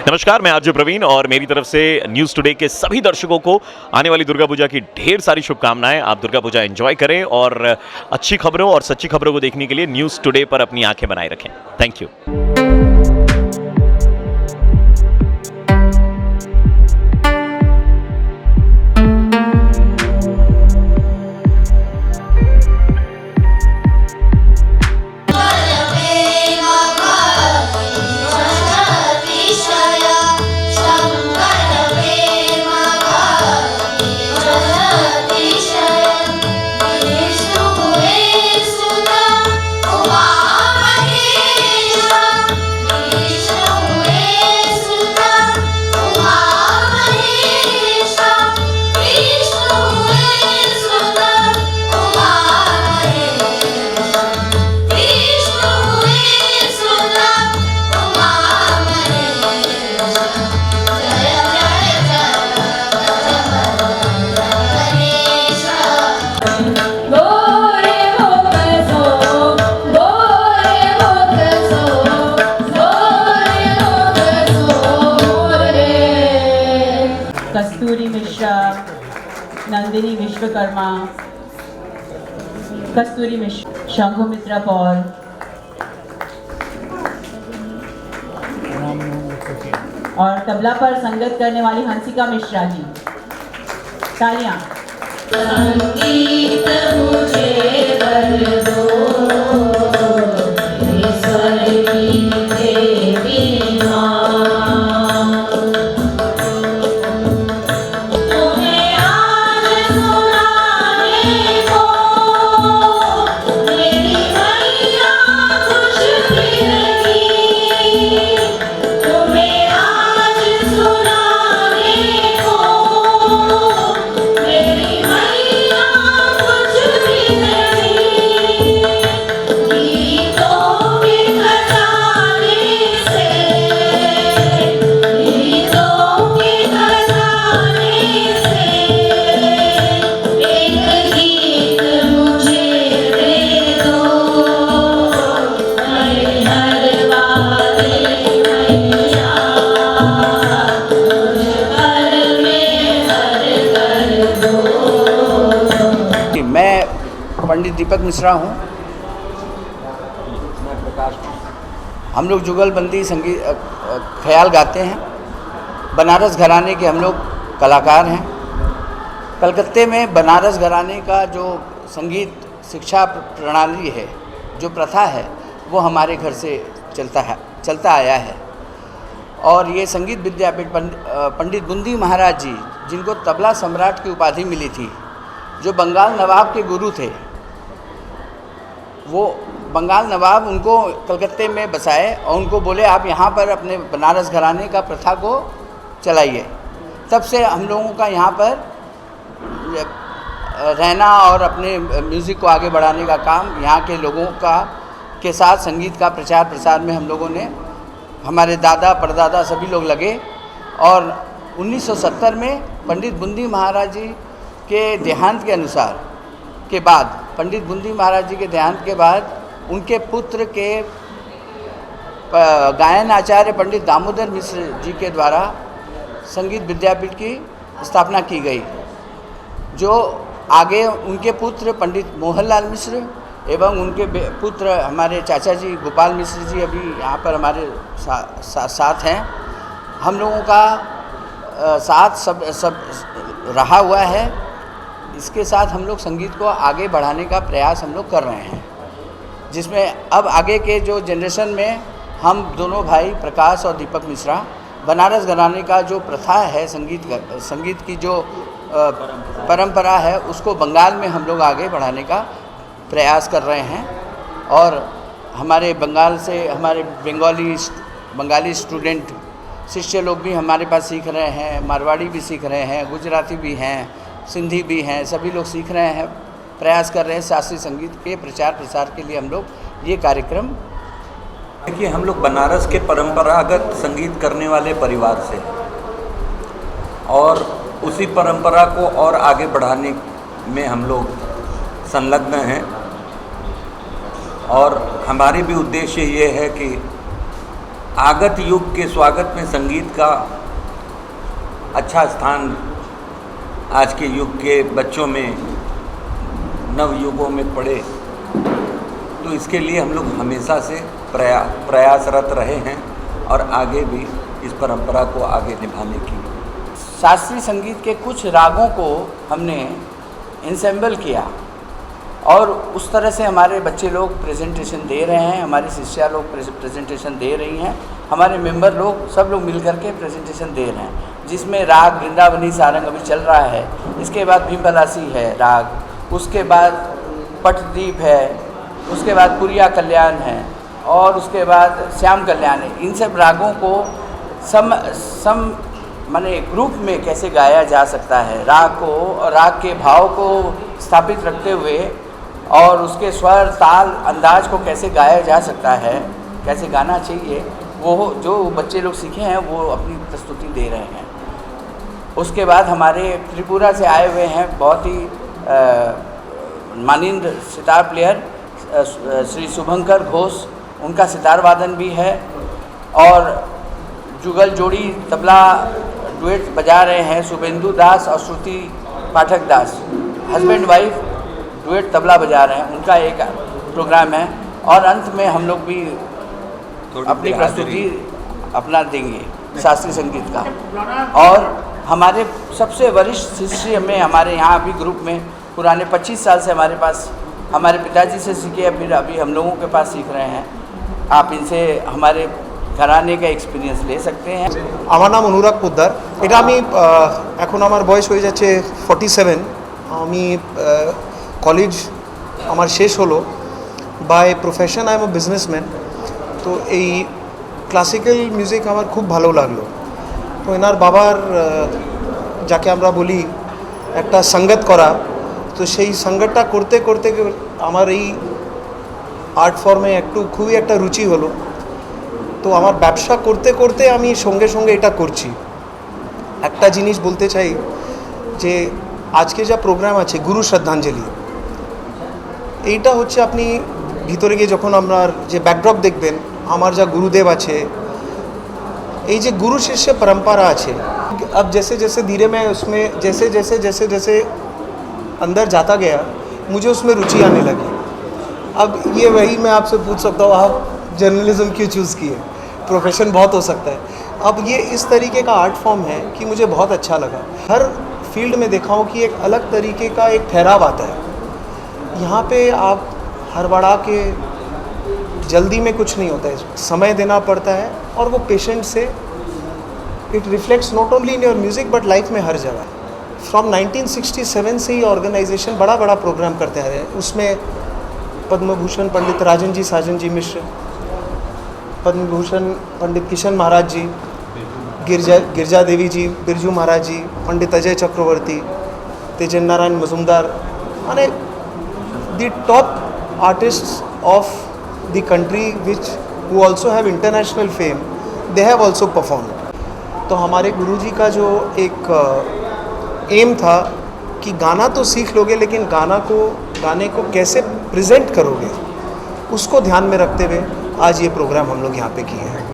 नमस्कार, मैं आरजे प्रवीण और मेरी तरफ से न्यूज़ टुडे के सभी दर्शकों को आने वाली दुर्गा पूजा की ढेर सारी शुभकामनाएं। आप दुर्गा पूजा एंजॉय करें और अच्छी खबरों और सच्ची खबरों को देखने के लिए न्यूज़ टुडे पर अपनी आंखें बनाए रखें। Thank you. कस्तूरी मिश्रा, नंदिनी विश्वकर्मा, कस्तूरी मिश्रा, शंभुमित्रा पौर, और तबला पर संगत करने वाली हंसिका मिश्रा जी। तालियां। संगीत मुझे बल दो, ईश्वर की देवी मां। पंडित दीपक मिश्रा हूँ। हम लोग जुगलबंदी संगीत ख्याल गाते हैं। बनारस घराने के हम लोग कलाकार हैं। कलकत्ते में बनारस घराने का जो संगीत शिक्षा प्रणाली है, जो प्रथा है, वो हमारे घर से चलता आया है। और ये संगीत विद्यापीठ पंडित बुंदी महाराज जी, जिनको तबला सम्राट की उपाधि मिली थी, जो बंगाल नवाब के गुरु थे, वो बंगाल नवाब उनको कलकत्ते में बसाए और उनको बोले आप यहाँ पर अपने बनारस घराने का प्रथा को चलाइए। तब से हम लोगों का यहाँ पर रहना और अपने म्यूज़िक को आगे बढ़ाने का काम यहाँ के लोगों का के साथ संगीत का प्रचार प्रसार में हम लोगों ने, हमारे दादा परदादा सभी लोग लगे। और 1970 में पंडित बुंदी महाराज जी के देहांत के अनुसार के बाद, पंडित बुंदी महाराज जी के देहांत के बाद उनके पुत्र के गायन आचार्य पंडित दामोदर मिश्र जी के द्वारा संगीत विद्यापीठ की स्थापना की गई, जो आगे उनके पुत्र पंडित मोहनलाल मिश्र एवं उनके पुत्र हमारे चाचा जी गोपाल मिश्र जी अभी यहाँ पर हमारे साथ हैं। हम लोगों का साथ सब रहा हुआ है। इसके साथ हम लोग संगीत को आगे बढ़ाने का प्रयास हम लोग कर रहे हैं, जिसमें अब आगे के जो जनरेशन में हम दोनों भाई प्रकाश और दीपक मिश्रा बनारस घराने का जो प्रथा है, संगीत की जो परंपरा है, उसको बंगाल में हम लोग आगे बढ़ाने का प्रयास कर रहे हैं। और हमारे बंगाल से हमारे बंगाली स्टूडेंट शिष्य लोग भी हमारे पास सीख रहे हैं, मारवाड़ी भी सीख रहे हैं, गुजराती भी हैं, सिंधी भी हैं, सभी लोग सीख रहे हैं, प्रयास कर रहे हैं। शास्त्रीय संगीत के प्रचार प्रसार के लिए हम लोग ये कार्यक्रम, देखिए हम लोग बनारस के परंपरागत संगीत करने वाले परिवार से और उसी परंपरा को और आगे बढ़ाने में हम लोग संलग्न हैं। और हमारी भी उद्देश्य ये है कि आगत युग के स्वागत में संगीत का अच्छा स्थान आज के युग के बच्चों में, नव युगों में पड़े, तो इसके लिए हम लोग हमेशा से प्रयासरत रहे हैं और आगे भी इस परंपरा को आगे निभाने की। शास्त्रीय संगीत के कुछ रागों को हमने इंसेंबल किया और उस तरह से हमारे बच्चे लोग प्रेजेंटेशन दे रहे हैं, हमारी शिष्या लोग प्रेजेंटेशन दे रही हैं, हमारे मेंबर लोग सब लोग मिल करके प्रेजेंटेशन दे रहे हैं, जिसमें राग वृंदावनी सारंग अभी चल रहा है, इसके बाद भीमपलासी है राग, उसके बाद पटदीप है, उसके बाद पुरिया कल्याण है और उसके बाद श्याम कल्याण है। इन सब रागों को सम माने ग्रुप में कैसे गाया जा सकता है, राग को और राग के भाव को स्थापित रखते हुए और उसके स्वर ताल अंदाज को कैसे गाया जा सकता है, कैसे गाना चाहिए, वो जो बच्चे लोग सीखे हैं वो अपनी प्रस्तुति दे रहे हैं। उसके बाद हमारे त्रिपुरा से आए हुए हैं बहुत ही मानिंद सितार प्लेयर श्री शुभंकर घोष, उनका सितार वादन भी है और जुगल जोड़ी तबला डुएट बजा रहे हैं शुभेंदु दास और श्रुति पाठक दास, हस्बैंड वाइफ डुएट तबला बजा रहे हैं, उनका एक प्रोग्राम है। और अंत में हम लोग भी अपनी प्रस्तुति अपना देंगे शास्त्रीय संगीत का। और हमारे सबसे वरिष्ठ शिष्य में हमारे यहाँ अभी ग्रुप में पुराने 25 साल से हमारे पास, हमारे पिताजी से सीखे फिर अभी हम लोगों के पास सीख रहे हैं। आप इनसे हमारे घराने का एक्सपिरियंस ले सकते हैं। আমার নাম অনুরাগ পোদ্দার। এটা আমি এখন আমার বয়স হয়ে যাচ্ছে 47। আমি কলেজ আমার শেষ হলো। By profession I am a businessman. তো এই ক্লাসিক্যাল মিউজিক আমার খুব ভালো লাগলো। তো এনার বাবার যাকে আমরা বলি একটা সঙ্গত করা, তো সেই সঙ্গতটা করতে করতে আমার এই আর্ট ফর্মে খুবই একটা রুচি হলো। তো আমার ব্যবসা করতে করতে আমি সঙ্গে সঙ্গে এটা করছি। একটা জিনিস বলতে চাই যে আজকে যা প্রোগ্রাম আছে গুরু শ্রদ্ধাঞ্জলি, এইটা হচ্ছে আপনি ভিতরে গিয়ে যখন আপনার যে ব্যাকড্রপ দেখবেন, আমার যা গুরুদেব আছে, এই যে গুরু শিষ্য परंपरा আছে। अब जैसे जैसे धीरे मैं उसमें जैसे जैसे जैसे जैसे अंदर जाता गया मुझे उसमें रुचि आने लगी। अब ये वही मैं आपसे पूछ सकता हूँ, आप जर्नलिज्म क्यों चूज़ किए? प्रोफेशन बहुत हो सकता है। अब ये इस तरीके का आर्ट फॉर्म है कि मुझे बहुत अच्छा लगा। हर फील्ड में देखा हूँ कि एक अलग तरीके का एक ठहराव आता है। यहाँ पे आप हड़बड़ा के जल्दी में कुछ नहीं होता है, समय देना पड़ता है और वो पेशेंट से it reflects not only in your music but life में हर जगह। फ्रॉम 1967 से ही ऑर्गेनाइजेशन बड़ा बड़ा प्रोग्राम करते आ रहे हैं। उसमें पद्म भूषण पंडित राजन जी साजन जी मिश्र, पद्म भूषण पंडित किशन महाराज जी, गिरजा देवी जी, बिरजू महाराज जी, पंडित अजय चक्रवर्ती, तेजन नारायण मजुमदार, माने the top artists of the country which who also have international fame, they have also perform. तो हमारे गुरुजी का जो एक एम था कि गाना तो सीख लोगे लेकिन गाने को कैसे प्रेजेंट करोगे, उसको ध्यान में रखते हुए आज ये प्रोग्राम हम लोग यहाँ पे किए हैं।